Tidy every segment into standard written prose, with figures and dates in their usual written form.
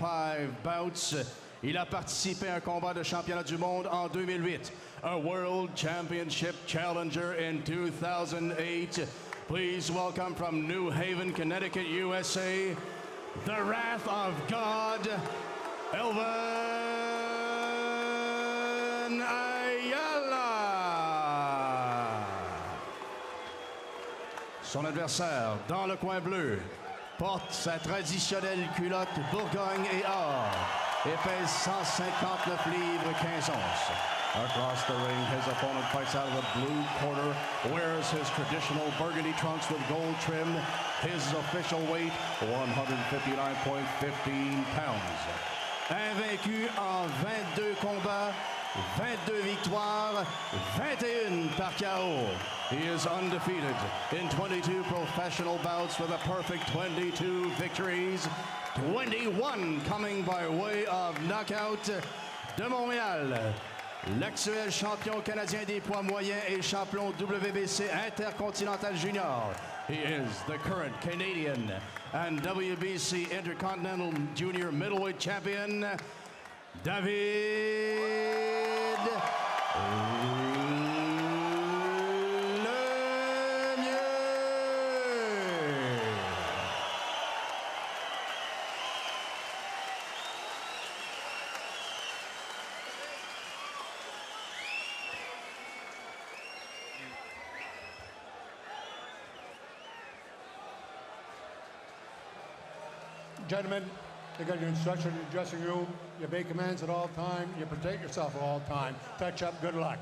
25 bouts. Il a participé à un combat de championnat du monde en 2008, a World Championship Challenger in 2008. Please welcome from New Haven, Connecticut, USA, the Wrath of God, Elvin Ayala. Son adversaire, dans le coin bleu, porte sa traditionnelle culotte Bourgogne et or et pèse 159 livres 15 onces. Across the ring, his opponent fights out of the blue corner, wears his traditional burgundy trunks with gold trim. His official weight, 159.15 pounds. Invaincu en 22 combats, 22 victoires, 21 par KO. He is undefeated in 22 professional bouts with a perfect 22 victories, 21 coming by way of knockout. De Montréal, l'actuel champion canadien des poids moyens et champion WBC Intercontinental Junior. He is the current Canadian and WBC Intercontinental Junior Middleweight Champion, David Gentlemen, you got your instruction in the dressing room. You obey commands at all time. You protect yourself at all time. Touch up. Good luck.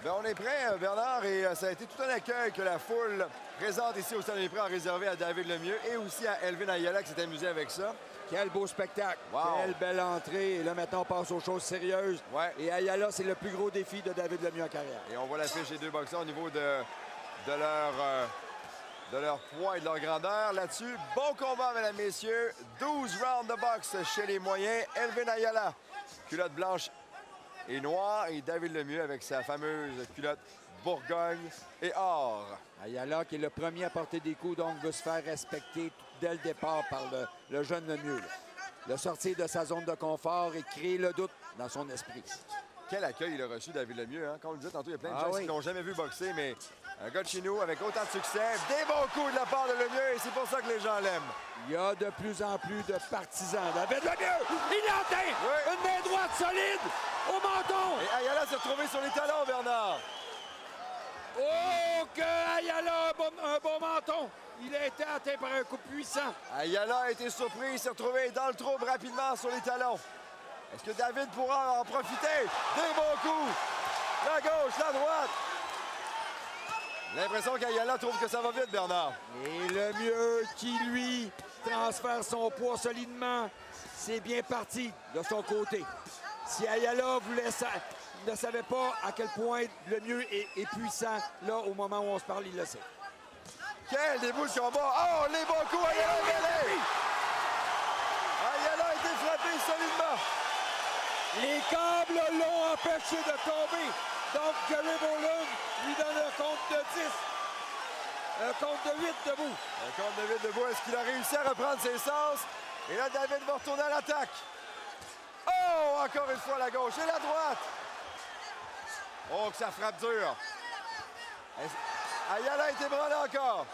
Bien, on est prêt, Bernard, et ça a été tout un accueil que la foule présente ici au Stade des Prix a réservé à David Lemieux et aussi à Elvin Ayala qui s'est amusé avec ça. Quel beau spectacle. Wow. Quelle belle entrée. Et là, maintenant, on passe aux choses sérieuses. Ouais. Et Ayala, c'est le plus gros défi de David Lemieux en carrière. Et on voit l'affiche des deux boxeurs au niveau de leur poids et de leur grandeur. Là-dessus, bon combat, mesdames, messieurs. 12 rounds de boxe chez les moyens. Elvin Ayala, culotte blanche et noire. Et David Lemieux avec sa fameuse culotte Bourgogne et or. Ayala qui est le premier à porter des coups, donc veut se faire respecter dès le départ par le jeune Lemieux. Le sortir de sa zone de confort et créer le doute dans son esprit. Quel accueil il a reçu, David Lemieux. Hein? Comme on le disait tantôt, il y a plein de gens qui n'ont jamais vu boxer, mais un gars de chez nous avec autant de succès, des bons coups de la part de Lemieux, et c'est pour ça que les gens l'aiment. Il y a de plus en plus de partisans. David Lemieux, il l'atteint! Oui. Une main droite solide au menton! Et Ayala s'est retrouvé sur les talons, Bernard. Oh, que Ayala a un bon menton! Il a été atteint par un coup puissant. Ayala a été surpris, il s'est retrouvé dans le trouble rapidement sur les talons. Est-ce que David pourra en profiter? Des bons coups! La gauche, la droite! L'impression qu'Ayala trouve que ça va vite, Bernard. Et Lemieux qui, lui, transfère son poids solidement. C'est bien parti de son côté. Si Ayala ne savait pas à quel point Lemieux est puissant, là, au moment où on se parle, il le sait. Quel début de combat! Oh, les bons coups! Ayala a gagné! Ayala a été frappé solidement. Les câbles l'ont empêché de tomber. Donc, Gary Boland lui donne un compte de 10. Un compte de 8 debout. Un compte de 8 debout. Est-ce qu'il a réussi à reprendre ses sens? Et là, David va retourner à l'attaque. Oh, encore une fois la gauche et la droite. Oh, que ça frappe dur. Ayala a été branlé encore.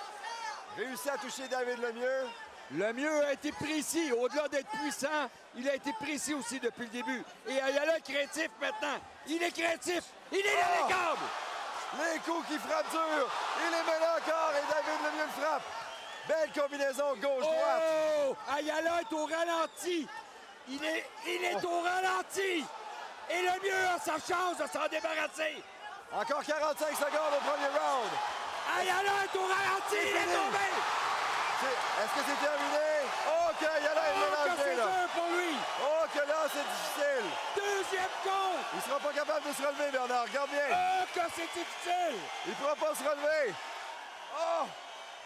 Réussi à toucher David Lemieux. Lemieux a été précis. Au-delà d'être puissant, il a été précis aussi depuis le début. Et Ayala est créatif maintenant. Il est créatif. Il est dans les câbles. Les coups qui frappent dur. Il les met là encore et David Lemieux le frappe. Belle combinaison gauche-droite. Oh! Ayala est au ralenti. Il est au ralenti. Et Lemieux a sa chance de s'en débarrasser. Encore 45 secondes au premier round. Ayala est au ralenti. Il est tombé. Est-ce que c'est terminé? Oh, que Ayala est mélangé, c'est là. dur pour lui. Oh, que là, c'est difficile. Deuxième compte. Il sera pas capable de se relever, Bernard. Regarde bien. Oh, que c'est difficile. Il pourra pas se relever. Oh!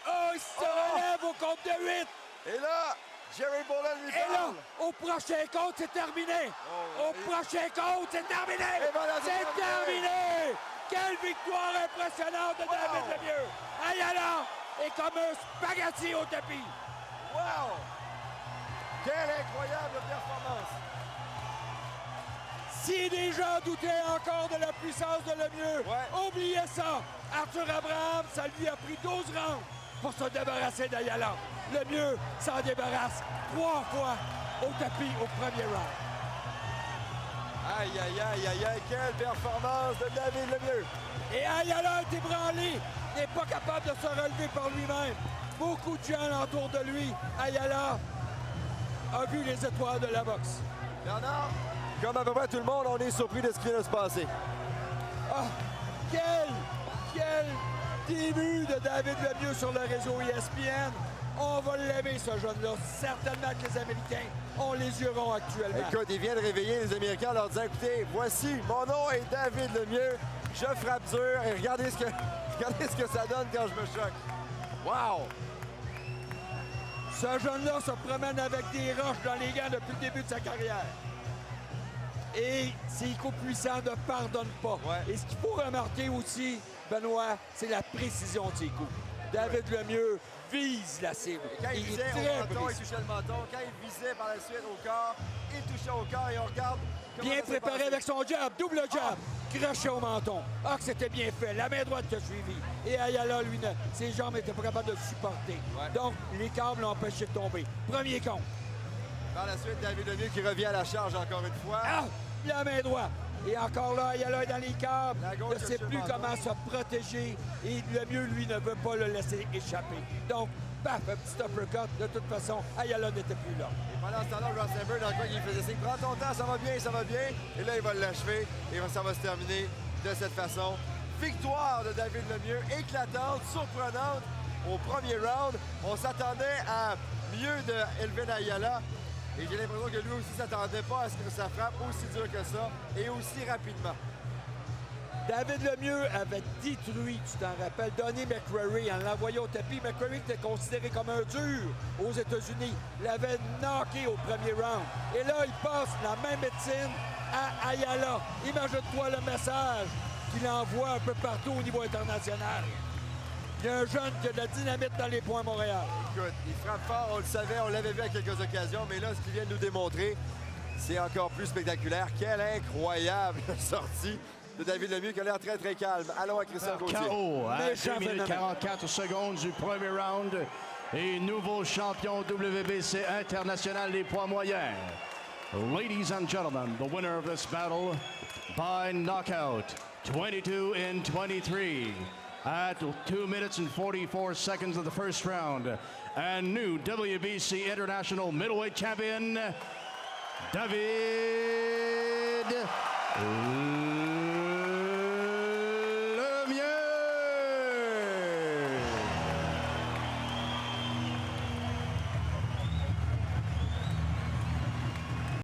Oh, il se relève au compte de 8. Et là, Jerry Boland lui parle. Et là, au prochain compte, c'est terminé. Au prochain compte, c'est terminé. Voilà, c'est terminé. Quelle victoire impressionnante de David Lemieux. Ayala est comme un spaghetti au tapis. Wow! Quelle incroyable performance! Si des gens doutaient encore de la puissance de Lemieux, oubliez ça. Arthur Abraham, ça lui a pris 12 rounds pour se débarrasser d'Ayala. Lemieux s'en débarrasse 3 fois au tapis au premier round. Aïe, aïe, aïe, aïe, aïe, quelle performance de David Lemieux! Et Ayala est ébranlé, n'est pas capable de se relever par lui-même. Beaucoup de gens autour de lui. Ayala a vu les étoiles de la boxe. Bernard, comme à peu près tout le monde, on est surpris de ce qui vient de se passer. Ah, quel début de David Lemieux sur le réseau ESPN. On va l'aimer, ce jeune-là. Certainement que les Américains ont les yeux ronds actuellement. Écoute, il vient de réveiller les Américains en leur disant, écoutez, voici, mon nom est David Lemieux, je frappe dur et regardez ce que ça donne quand je me choque. Wow! Ce jeune-là se promène avec des roches dans les gants depuis le début de sa carrière. Et ses coups puissants ne pardonnent pas. Et ce qu'il faut remarquer aussi, Benoît, c'est la précision de ses coups. David Lemieux vise la cible. Et quand il visait au menton, il touchait le menton. Quand il visait par la suite au corps, il touchait au corps et on regarde. Bien préparé avec son jab, double jab, crochet au menton. Ah, que c'était bien fait. La main droite qui a suivi. Et Ayala, lui, ses jambes n'étaient pas capables de le supporter. Donc, les câbles l'ont empêché de tomber. Premier compte. Par la suite, David Lemieux qui revient à la charge encore une fois. Ah, la main droite. Et encore là, Ayala est dans les câbles. Il ne sait plus comment se protéger. Et Lemieux, lui, ne veut pas le laisser échapper. Donc, paf, un petit uppercut. De toute façon, Ayala n'était plus là. Et pendant ce temps-là, Rosenberg, dans le coin, il faisait signe, prends ton temps, ça va bien, ça va bien. Et là, il va l'achever et ça va se terminer de cette façon. Victoire de David Lemieux, éclatante, surprenante au premier round. On s'attendait à mieux de Elvin Ayala. Et j'ai l'impression que lui aussi ne s'attendait pas à ce que ça frappe aussi dur que ça et aussi rapidement. David Lemieux avait détruit, tu t'en rappelles, Donnie McCreary en l'envoyant au tapis. McCreary était considéré comme un dur aux États-Unis. Il l'avait knocké au premier round. Et là, il passe la même médecine à Ayala. Imagine-toi le message qu'il envoie un peu partout au niveau international. Il y a un jeune qui a de la dynamite dans les points Montréal. Écoute, il frappe fort, on le savait, on l'avait vu à quelques occasions, mais là, ce qu'il vient de nous démontrer, c'est encore plus spectaculaire. Quelle incroyable sortie de David Lemieux qui a l'air très, très calme. Allons à Christian Gauthier. KO à 2 minutes 44 secondes du premier round. Et nouveau champion WBC international des poids moyens. Ladies and gentlemen, the winner of this battle by knockout, 22 in 23. At 2 minutes and 44 seconds of the first round. And new WBC International Middleweight Champion, David